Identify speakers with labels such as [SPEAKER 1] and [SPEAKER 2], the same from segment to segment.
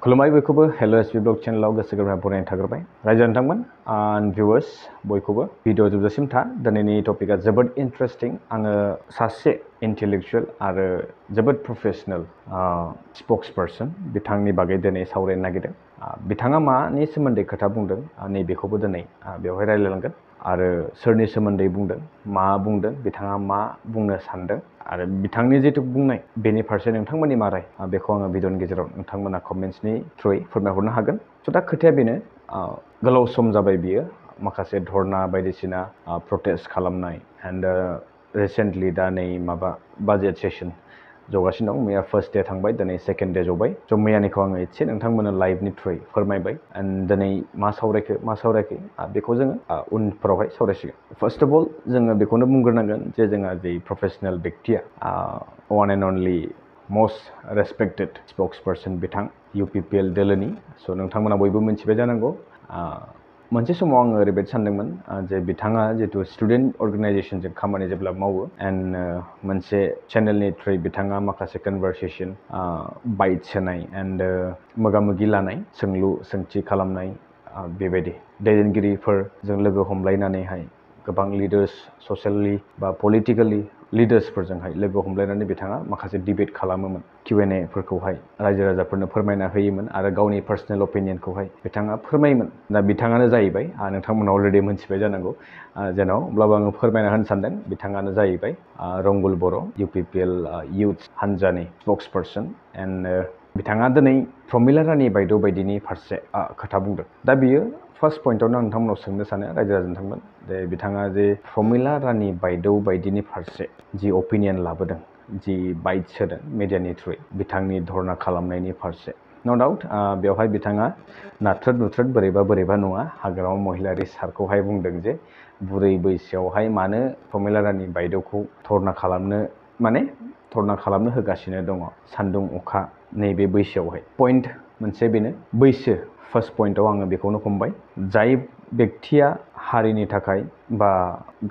[SPEAKER 1] खुलुमबाय बयखौबो हेल' SP blog चेनेलाव गोसो गोरबोनिफ्राय बरायनाय थाग्रोबाय रायजो नोंथांमोन एन्ड भिउवार्स बयखौबो भिडिअ जोबजासिम था दिनैनि टपिकआ जोबोद इन्टारेस्टिं आङो सासे इन्टेलेक्चुवेल आरो जोबोद प्रफेशनेल स्पोक्स पार्सन बिथांनि बागै दिनै सावरायनो नागिरदों बिथाङा मानि सोमोन्दै खोथा बुंदों नैबेखौबो दिनै बेवहाय रायज्लायलांगोन आरो सोरनि सोमोन्दै बुंदों मा बुंदों बिथाङा मा बुंनो सानदों आरो बिथांनि जिथु बुंनाय बेनि फारसे नोंथांमोननि मा राय बेखौ आङो भिडिअनि गेजेराव नोंथांमोना कमेन्ट्सनि थ्रुयै फोरमायहरनो हागोन स' दा खोथाया बेनो गोलाव सम जाबाय बियो माखासे धरना बायदिसिना प्रटेस्ट खालामनाय एन्ड रिसेन्टलि दा नै माबा बाजेट सेसन जगासिनो दं मैया फार्स्ट डे थांबाय दिनै सेकेन्ड डे जबाय स' मैयानिखौ आङो एसे नोंथांमोननो लाइभनि थ्रुयै फोरमायबाय एन्ड दिनै मा सावरायखै बेखौ जोङो उनफोरावहाय सावरायसिगोन फार्स्ट अफ अल जोङो बेखौनो बुंग्रोनांगोन जे जोंहा जे प्रफेसनेल बेक्तिया वान and only most respected spokesperson बिथां UPPL दोलोनि स' नोंथांमोना बयबो मिथिबाय जानांगौ मोनसे समाव आङो ओरैबायदि सानदोंमोन जे बिथाङा जितु स्टुडेन्ट अर्गेनाइजेसनजों खामानि जेब्ला मावो एन्ड मोनसे चेनेलनि थ्रुयै बिथाङा माखासे कनभारसेसन बाइट्स होनाय एन्ड मोगा-मोगि लानाय सोंलु सोंथि खालामनाय बेबायदि दैदेनगिरिफोरजों लोगो हमलायनानैहाय गोबां लिडार्स ससियेलि बा पलिटिकेलि लिडार्सफोरजोंहाय लोगो हमलायनानै बिथाङा माखासे डिबेट खालामोमोन Q&A फोरखौहाय रायजो राजाफोरनो फोरमायना होयोमोन आरो गावनि पार्सनेल अपिनियनखौहाय बिथाङा फोरमायोमन दा बिथाङानो जाहैबाय नोंथांमोना अलरेडि मोनथिबाय जानांगौ जेन' अब्लाबो आङो फोरमायना होनो सानदों बिथाङानो जाहैबाय रंगुल बर' UPPL युथ हान्जानि स्पोक्स पार्सन एन्ड बिथाङा दिनै प्रमिला रानी बायद' बायदिनि फारसे खोथा बुंदों दा बियो फार्स्ट पइन्टआवनो आं नोंथांमोनाव सोंनो सानो रायजो राजा नोंथांमोन जे बिथाङा जे प्रमिला रानी बायद' बायदिनि फारसे जि अपिनियन लाबोदों जि बाइट्स होदों मिडियानि थ्रुयै बिथांनि धरना खालामनायनि फारसे न' डाउट बेवहाय बिथाङा नाथ्रोद नुथ्रोद बोरैबा नङा हाग्रामा महिलारि सारखौहाय बुंदों जे बुरै बैसोआवहाय मानो प्रमिला रानी बायद'खौ धरना खालामनो होगासिनो दङ सान्दुं अखा नैबे बैसोआवहाय पइन्ट मोनसे बेनो बैसो फार्स्ट पइन्टआव आङो बेखौनो हमबाय जाय बेक्तिया हारिनि थाखाय बा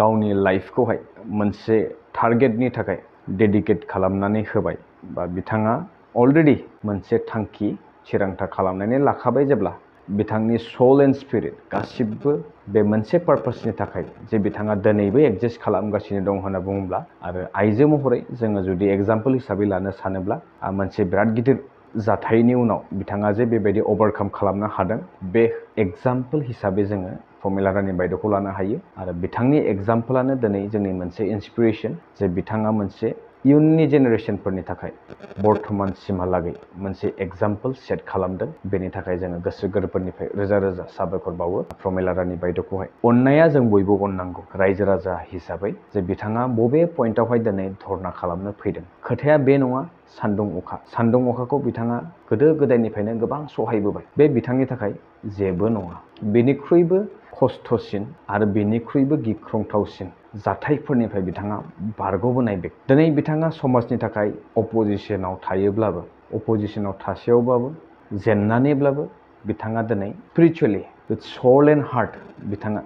[SPEAKER 1] गावनि लाइफखौहाय मोनसे टारगेटनि थाखाय डेडिकेट खालामनानै होबाय बा बिथाङा अलरेडि मोनसे थांखि थिरांथा खालामनानै लाखाबाय जेब्ला बिथांनि सोल एन्ड स्पिरिट गासिबो बे मोनसे पार्पसनि थाखाय जे बिथाङा दिनैबो एक्जिस्ट खालामगासिनो दं होनना बुङोब्ला आरो आइजो महरै जोङो जुदि एग्जाम्पल हिसाबै लानो सानोब्ला मोनसे बिराद गिदिर जाथायनि उनाव बिथाङा जे बेबायदि अभारकाम खालामनो हादों बे एग्जाम्पल हिसाबै जोङो प्रमिला रानी बायद'खौ लानो हायो आरो बिथांनि एग्जाम्पलानो दिनै जोंनि मोनसे इन्सपिरेसन जे बिथाङा मोनसे इयुननि जेनेरेसनफोरनि थाखाय बर्थमानसिमहालागै मोनसे एग्जाम्पल सेट खालामदों बेनि थाखाय जोङो गोसो गोरबोनिफ्राय रोजा रोजा साबायखर बावो प्रमिला रानी बायद'खौहाय अननाया जों बयबो अननांगौ रायजो राजा हिसाबै जे बिथाङा बबे पइन्टआवहाय दिनै धरना खालामनो फैदों खोथाया बे नङा सान्दुं अखाखौ बिथाङा गोदो गोदायनिफ्रायनो गोबां सहायबोबाय बे बिथांनि थाखाय जेबो नङा बेनिख्रुइबो खस्थ'सिन आरो बेनिख्रुइबो गिख्रंथावसिन जाथायफोरनिफ्राय बिथाङा बारग'बोनाय दिनै बिथाङा समाजनि थाखाय अपोजिसनाव थासेयावबाबो जेननानैब्लाबो बिथाङा दिनै स्पिरिचुवेलि विथ सोल एन्ड हार्ट बिथाङा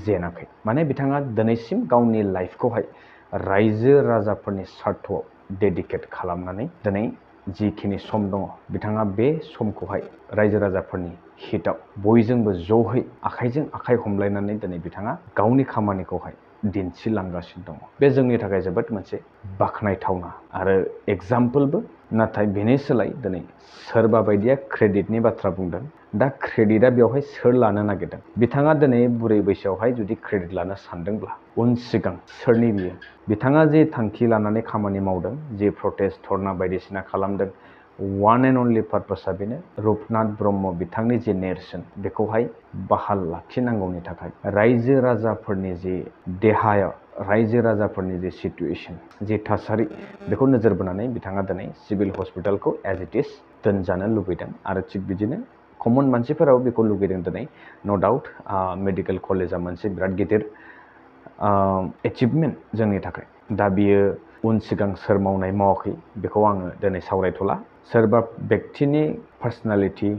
[SPEAKER 1] जेनाखै माने बिथाङा दिनैसिम गावनि लाइफखौहाय रायजो राजाफोरनि स्वार्थआव डेडिकेट खालामनानै दिनै जिखिनि सम दङ बिथाङा बे समखौहाय रायजो राजाफोरनि हितआव बयजोंबो ज'है आखाइजों आखाइ हमलायनानै दिनै बिथाङा गावनि खामानिखौहाय दिन्थिलांगासिनो दङ बे जोंनि थाखाय जोबोद मोनसे बाख्नायथावना आरो एग्जाम्पोलबो नाथाय बेनि सोलाय दिनै सोरबा बायदिया क्रेडिटनि बाथ्रा बुंदों दा क्रेडिटआ बेवहाय सोर लानो नागिरदों बिथाङा दिनै बुरै बैसोआवहाय जुदि क्रेडिट लानो सानदोंब्ला उन सिगां सोरनि बियो बिथाङा जे थांखि लानानै खामानि मावदों जे प्रटेस्ट धरना बायदिसिना खालामदों वान एन्ड अनलि पार्पसआ बेनो रुपनाथ ब्रह्म बिथांनि जे नेरसोन बेखौहाय बाहाल लाखिनांगौनि थाखाय रायजो राजाफोरनि जे देहायाव रायजो राजाफोरनि जे सिटुएसन जे थासारि बेखौ नोजोर बोनानै बिथाङा दिनै सिभिल हस्पिटालखौ एज इट इज दोनजानो लुबैदों आरो थिग बिदिनो कमन मानसिफोराबो बेखौ लुबैदों दिनै न' डाउट मेडिकेल कलेजा मोनसे बिराद गिदिर एचिभमेन्ट जोंनि थाखाय दा बियो उन सिगां सोर मावनाय मावाखै बेखौ आङो दिनै सावरायथ'ला सोरबा बेक्तिनि पार्सनेलिटि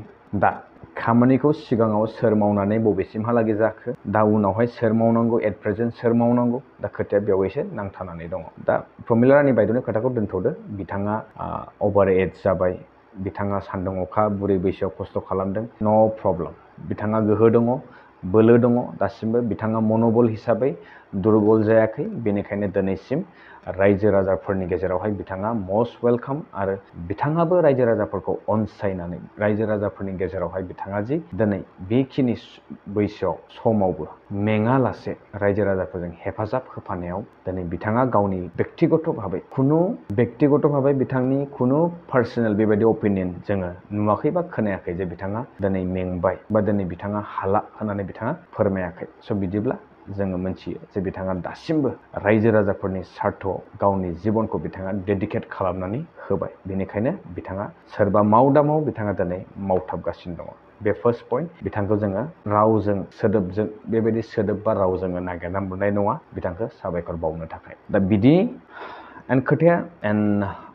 [SPEAKER 1] दा खामानिखौ सिगाङाव सोर मावनानै बबेसिमहालागै जाखो दा उनावहाय सोर मावनांगौ एट प्रेजेन्ट सोर मावनांगौ दा खोथाया बेवहायसो नांथानानै दङ दा प्रमिला रानी बायद'नि खोथाखौ दोनथ'दो बिथाङा अभार एज जाबाय बिथाङा सान्दुं अखा बुरै बैसोआव खस्थ' खालामदों, नो प्रब्लेम। बिथाङा गोहो दङ, बोलो दङ, दासिमबो बिथाङा मन'बल हिसाबै दुरबल जायाखै। बेनिखायनो दिनैसिम रायजो राजाफोरनि गेजेरावहाय बिथाङा मस्ट वेलकाम आरो बिथाङाबो रायजो राजाफोरखौ अनसायनानै रायजो राजाफोरनि गेजेरावहाय बिथाङा जि दिनै बेखिनि बैसोआव समावबो मेङालासे रायजो राजाफोरजों हेफाजाब होफानायाव दिनै बिथाङा गावनि बेक्तिगत भाबै बिथांनि खुनु पार्सनेल बेबायदि अपिनियन जोङो नुवाखै बा खोनायाखै जे बिथाङा दिनै मेंबाय बा दिनै बिथाङा हाला होननानै बिथाङा फोरमायाखै। स' बिदिब्ला जोङो मोनथियो जे बिथाङा दासिमबो रायजो राजाफोरनि सार्थआव गावनि जिबनखौ बिथाङा डेडिकेट खालामनानै होबाय। बेनिखायनो बिथाङा सोरबा मावदामाव बिथाङा दिनै मावथाबगासिनो दङ। बे फार्स्ट पइन्ट। बिथांखौ जोङो रावजों सोदोबजों बेबायदि सोदोब बा राव जोङो नागिरना मोननाय नङा बिथांखौ साबायखर बावनो थाखाय। दा बिदि खोथाया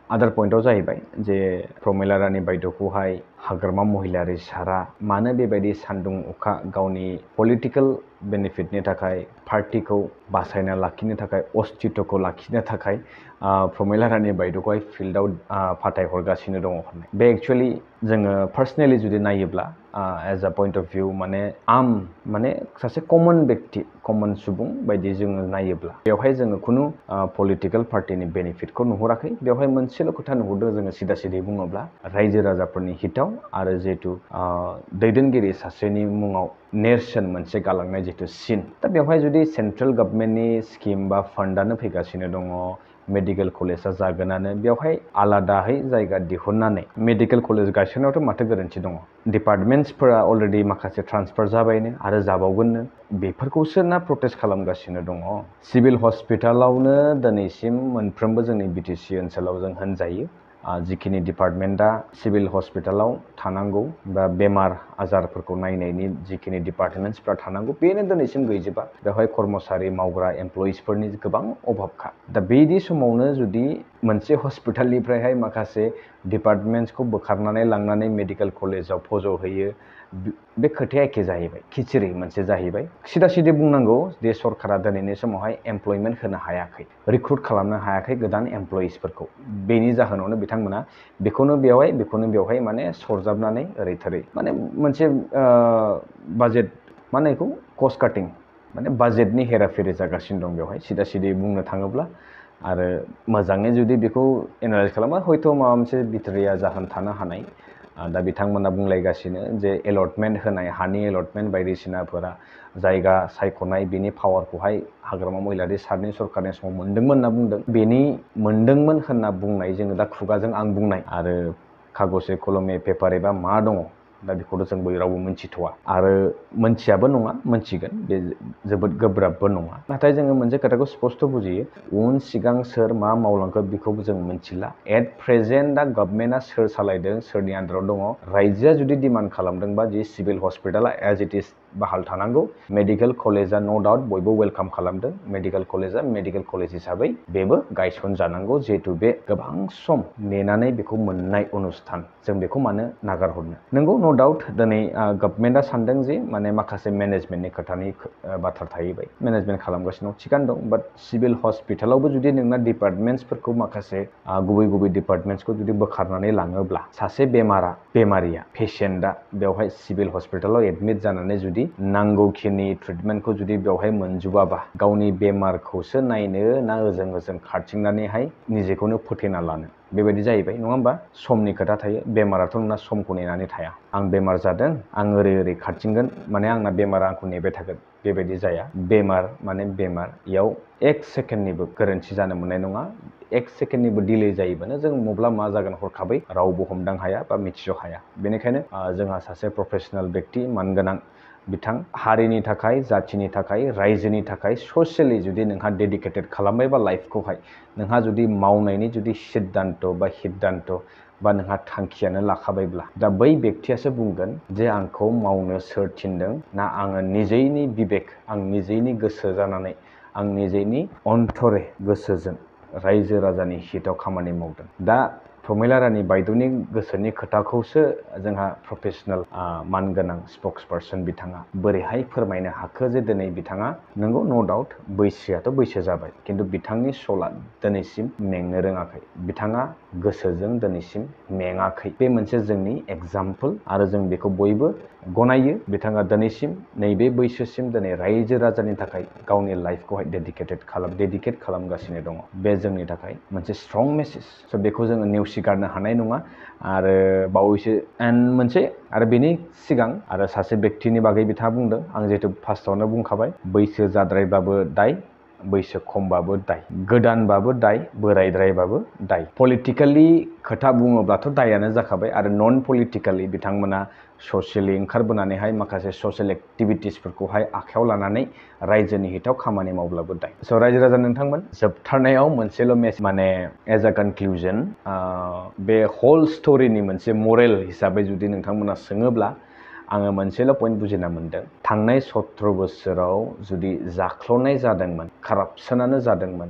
[SPEAKER 1] आदार पइन्टआव जाहैबाय जे प्रमिला रानी बायद'खौहाय हाग्रामा महिलारि सारा मानो बेबायदि सान्दुं अखा गावनि पलिटिकेल बेनिफिटनि थाखाय पार्टिखौ बासायना लाखिनो थाखाय अस्तित्वखौ लाखिनो थाखाय प्रमिला रानी बायद'खौहाय फिल्डआव फाथायहरगासिनो दङ होननाय। बे एक्सुवेलि जोङो पार्सनेलि जुदि नायोब्ला एज अ पइन्ट अफ भिउ माने सासे कमन बेक्ति कमन सुबुं बायदि जोङो नायोब्ला बेवहाय जोङो खुनु पलिटिकेल पार्टिनि बेनिफिटखौ नुहुराखै। बेवहाय मोनसेल' खोथा नुहुरदों जोङो सिदा सिदै बुङोब्ला रायजो राजाफोरनि हिताव आरो जिहेतु दैदेनगिरि सासेनि मुङाव नेरसोन मोनसे गालांनाय जितु सिन। दा बेवहाय जुदि सेन्ट्रेल गभर्नमेन्टनि स्किम बा फान्डआनो फैगासिनो दङ, मेडिकेल कलेजआ जागोनानो, बेवहाय आलादाहै जायगा दिहुननानै मेडिकेल कलेज गायसननायावथ' माथो गोरोन्थि दङ। डिपार्टमेन्ट्सफोरा अलरेडि माखासे ट्रान्सफार जाबायनो आरो जाबावगोननो, बेफोरखौसो ना प्रटेस्ट खालामगासिनो दङ। सिभिल हस्पिटालावनो दिनैसिम मोनफ्रोमबो जोंनि बिटिसि ओनसोलाव जों होनजायो जिखिनि डिपार्टमेन्टआ सिभिल हस्पिटालाव थानांगौ बा बेमार आजारफोरखौ नायनायनि जिखिनि डिपार्टमेन्ट्सफ्रा थानांगौ बेनो दिनैसिम गैजोबा। बेवहाय कर्मचारि मावग्रा एमप्लयिसफोरनि गोबां अभाबखा। दा बेदि समावनो जुदि मोनसे हस्पिटालनिफ्रायहाय माखासे डिपार्टमेन्ट्सखौ बोखारनानै लांनानै मेडिकेल कलेजाव फज'हैयो, बे खोथाया एखे जाहैबाय, खिचिरि मोनसे जाहैबाय। सिदा सिदि बुंनांगौ जे सरकारा दिनैनि समावहाय एमप्लयमेन्ट होनो हायाखै, रिक्रुट खालामनो हायाखै गोदान एमप्लयिसफोरखौ। बेनि जाहोनावनो बिथांमोना बेखौनो बेवहाय माने सरजाबनानै ओरै थोरै माने मोनसे बाजेट माने बेखौ कस्ट काटिं माने बाजेटनि हेराफेरि जागासिनो दं बेवहाय सिदा सिदि बुंनो थाङोब्ला। आरो मोजाङै जुदि बेखौ एनालाइज खालामबा हयथ' माबा मोनसे भिथोरिया जाहोन थानो हानाय। दा बिथांमोना बुंलायगासिनो जे एलटमेन्ट होनाय हानि एलटमेन्ट बायदिसिनाफोरा जायगा सायख'नाय बेनि पावारखौहाय हाग्रामा महिलारि सारनि सरकारनि समाव मोन्दोंमोन होनना बुंदों। बेनि मोन्दोंमोन होनना बुंनाय जोङो दा खुगाजों आं बुंनाय आरो कागजे कलमे पेपार एबा मा दङ दा बेखौथ' जोंबो रावबो मोनथिथ'वा आरो मोनथियाबो नङा, मोनथिगोन बे जोबोद गोब्राबबो नङा। नाथाय जोङो मोनसे खोथाखौ स्पस्ट बुजियो, उन सिगां सोर मा मावलांखो बेखौबो जों मोनथिला। एट प्रेजेन्ट दा गभर्नमेन्टआ सोर सालायदों, सोरनि आन्दाराव दङ, रायजोआ जुदि डिमान्ड खालामदोंबा जे सिभिल हस्पिटाला एज इट इज बाहाल थानांगौ, मेडिकेल कलेजआ नो डाउट बयबो वेलकाम खालामदों, मेडिकेल कलेजआ मेडिकेल कलेज हिसाबै बेबो गायसन जानांगौ। जिहेतु बे गोबां सम नेनानै बेखौ मोननाय अनुस्थान, जों बेखौ मानो नागारहरनो। नंगौ नो डाउट दिनै गभर्नमेन्टआ सानदों जे माने माखासे मेनेजमेन्टनि खोथानि बाथ्रा थाहैबाय, मेनेजमेन्ट खालामगासिनो दं, थिगानो दं। बाट सिभिल हस्पिटालावबो जुदि नोंना डिपार्टमेन्ट्सफोरखौ माखासे गुबै डिपार्टमेन्ट्सखौ जुदि बोखारनानै लाङोब्ला सासे बेमारिया पेसेन्टआ बेवहाय सिभिल हस्पिटालाव एडमिट जानानै जुदि नांगौखिनि ट्रिटमेन्टखौ जुदि बेवहाय मोनजोबाबा गावनि बेमारखौसो नायनो ना ओजों खारथिंनानैहाय निजेखौनो फोथैना लानो, बेबायदि जाहैबाय नङा होमबा। समनि खोथा थायो, बेमाराथ' नोंना समखौ नेनानै थाया। आं बेमार जादों, आं ओरै खारथिंगोन माने आंना बेमारा आंखौ नेबाय थागोन, बेबायदि जाया। बेमार माने बेमार, इयाव एक सेकेन्डनिबो गोरोन्थि जानो मोननाय नङा। एक सेकेन्डनिबो डिले जायोबानो जों मब्ला मा जागोन हरखाबै रावबो हमदां हाया बा मिथिस' हाया। बेनिखायनो जोंहा सासे प्रफेसनेल बेक्ति मानगोनां बिथां हारिनि थाखाय, जाथिनि थाखाय, रायजोनि थाखाय ससियेलि जुदि नोंहा डेडिकेटेड खालामबायबा लाइफखौहाय, नोंहा जुदि मावनायनि जुदि सिद्धान्त बा नोंहा थांखियानो लाखाबायब्ला, दा बै बेक्तियासो बुंगोन जे आंखौ मावनो सोर थिनदों, ना आङो निजेनि बिबेक, आं निजेनि गोसो जानानै, आं निजेनि अनथरे गोसोजों रायजो राजानि हितआव खामानि मावदों। दा प्रमिला रानी बायद'नि गोसोनि खोथाखौसो जोंहा प्रफेसनेल मानगोनां स्पक्स पार्सन बिथाङा बोरैहाय फोरमायनो हाखो जे दिनै बिथाङा नंगौ नो डाउट बैसोआथ' बैसो जाबाय खिन्थु बिथांनि सलआ दिनैसिम मेंनो रोङाखै बिथाङा गोसोजों दिनैसिम मेङाखै बे मोनसे जोंनि एग्जाम्पल आरो जों बेखौ बयबो गनायो बिथाङा दिनैसिम नैबे बैसोसिम दिनै रायजो राजानि थाखाय गावनि लाइफखौहाय डेडिकेट खालामगासिनो दङ बे जोंनि थाखाय मोनसे स्ट्रं मेसेज स' बेखौ जोङो नेवसिगारनो हानाय नङा आरो बावैसो मोनसे आरो बेनि सिगां आरो सासे व्यक्तिनि बागै बिथाङा बुंदों आं जिहेतु फार्स्टआवनो बुंखाबाय बैसो जाद्रायब्लाबो दाय बैसो खमबाबो दाय गोदानबाबो दाय बोरायद्रायबाबो दाय पलिटिकेलि खोथा बुङोब्लाथ' दायानो जाखाबाय आरो नन पलिटिकेलि बिथांमोना ससियेलि ओंखारबोनानैहाय माखासे ससियेल एक्टिभिटिसफोरखौहाय आखायाव लानानै रायजोनि हिताव खामानि मावब्लाबो दाय स' रायजो राजा नोंथांमोन जोबथारनायाव मोनसेल' मेसेज माने एज अ कनक्लुजन बे होल स्ट'रिनि मोनसे मरेल हिसाबै जुदि नोंथांमोना सोङोब्ला आङो मोनसेल' पइन्ट बुजिना मोनदों थांनाय 17 बोसोराव जुदि जाख्ल'नाय जादोंमोन कारापसनानो जादोंमोन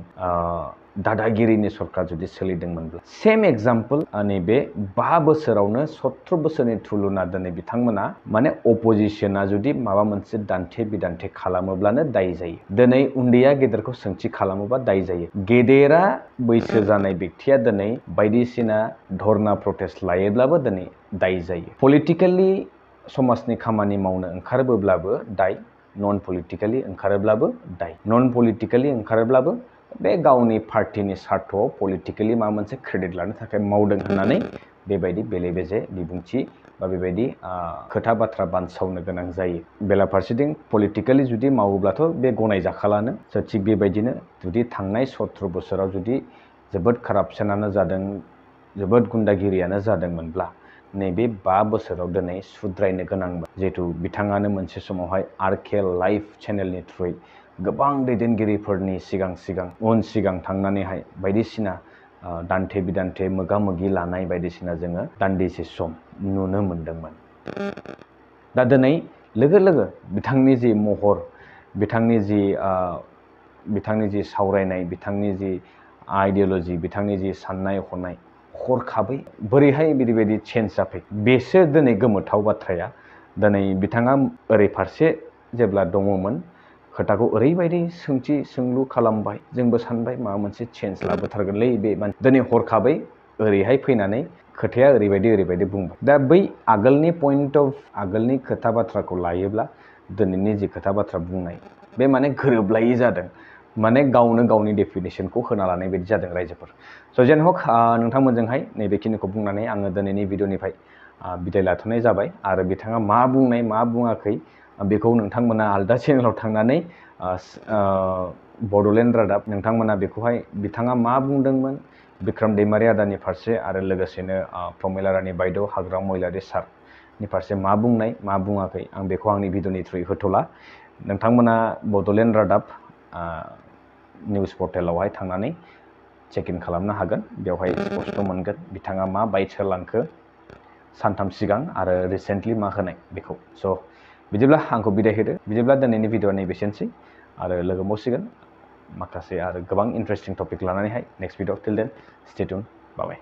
[SPEAKER 1] दादागिरिनि सरकार जुदि सोलिदोंमोनब्ला सेम एग्जाम्पल नैबे 5 बोसोरावनो 17 बोसोरनि तुलना दिनै बिथांमोना माने अपोजिशना जुदि माबा मोनसे दान्थे बिदान्थे खालामोब्लानो दाय जायो दिनै उन्दैया गेदेरखौ सोंथि खालामोबा दाय जायो गेदेरा बैसो जानाय व्यक्तिया दिनै बायदिसिना धरना प्रटेस्ट लायोब्लाबो दिनै दाय जायो पलिटिकेलि समाजनि खामानि मावनो ओंखारबोब्लाबो दाय नन पलिटिकेलि ओंखारोब्लाबो दाय नन पलिटिकेलि ओंखारोब्लाबो बे गावनि पार्टिनि सार्थ'आव पलिटिकेलि माबा मोनसे क्रेडिट लानो थाखाय मावदों होननानै बेबायदि बेले बेजे बिबुंथि बा बेबायदि खोथा बाथ्रा बानसावनो गोनां जायो बेलाफारसेथिं पलिटिकेलि जुदि मावोब्लाथ' बे गनायजाखालानो थिग बेबायदिनो जुदि थांनाय 17 बोसोराव जुदि जोबोद कारापसनानो जादों जोबोद गुन्दागिरियानो जादोंमोनब्ला नैबे 5 बोसोराव दिनै सुद्रायनो गोनांमोन जिहेतु बिथाङानो मोनसे समावहाय आरके लाइभ चेनेलनि थ्रुयै गोबां दैदेनगिरिफोरनि सिगां थांनानैहाय बायदिसिना दान्थे बिदान्थे मोगा मोगि लानाय बायदिसिना जोङो दान्दिसे सम नुनो मोन्दोंमोन दा दिनै लोगो लोगो बिथांनि जि महर बिथांनि जि सावरायनाय बिथांनि जि आइडिय'ल'जि बिथांनि जि साननाय हनाय हरखाबै बोरैहाय बिबायदि चेन्ज जाफै बेसो दिनै गोमोथाव बाथ्राया दिनै बिथाङा ओरै फारसे जेब्ला दङमोन खोथाखौ ओरैबायदि सोंथि सोंलु खालामबाय जोंबो सानबाय माबा मोनसे चेन्ज लाबोथारगोनलै बे दिनै हरखाबै ओरैहाय फैनानै खोथाया ओरैबायदि बुंबाय दा बै आगोलनि खोथा बाथ्राखौ लायोब्ला दिनैनि जि खोथा बाथ्रा बुंनाय बे माने गोरोबलायै जादों माने गावनो गावनि डेफिनेसनखौ होना लानाय बायदि जादों रायजोफोर स' जेन हक नोंथांमोनजोंहाय नैबेखिनिखौ बुंनानै आङो दिनैनि भिडिअनिफ्राय बिदाय लाथ'नाय जाबाय आरो बिथाङा मा बुंनाय मा बुङाखै बेखौ नोंथांमोना आलदा चेनेलाव थांनानै बड'लेण्ड रादाब नोंथांमोना बेखौहाय बिथाङा मा बुंदोंमोन बिक्रम दैमारि आदानि फारसे आरो लोगोसेनो प्रमिला रानी बायद' हाग्रां महिलारी सारनि फारसे मा बुंनाय मा बुङाखै आं बेखौ आंनि भिडिअनि थ्रुयै होथ'ला नोंथांमोना बड'लेण्ड रादाब निउस पर्टेलावहाय थांनानै चेक इन खालामनो हागोन बेवहाय स्पष्ट मोनगोन बिथाङा मा बाइट होलांखो सानथाम सिगां आरो रिसेन्टलि मा होनाय बेखौ स' बिदिब्ला आंखौ बिदाय होदो बिदिब्ला दिनैनि भिडिअआ नैबेसेनोसै आरो लोगो मोनसिगोन माखासे आरो गोबां इन्टारेस्टिं टपिक लानानैहाय नेक्स्ट भिडिअ टिल देन स्टे टिउन बाय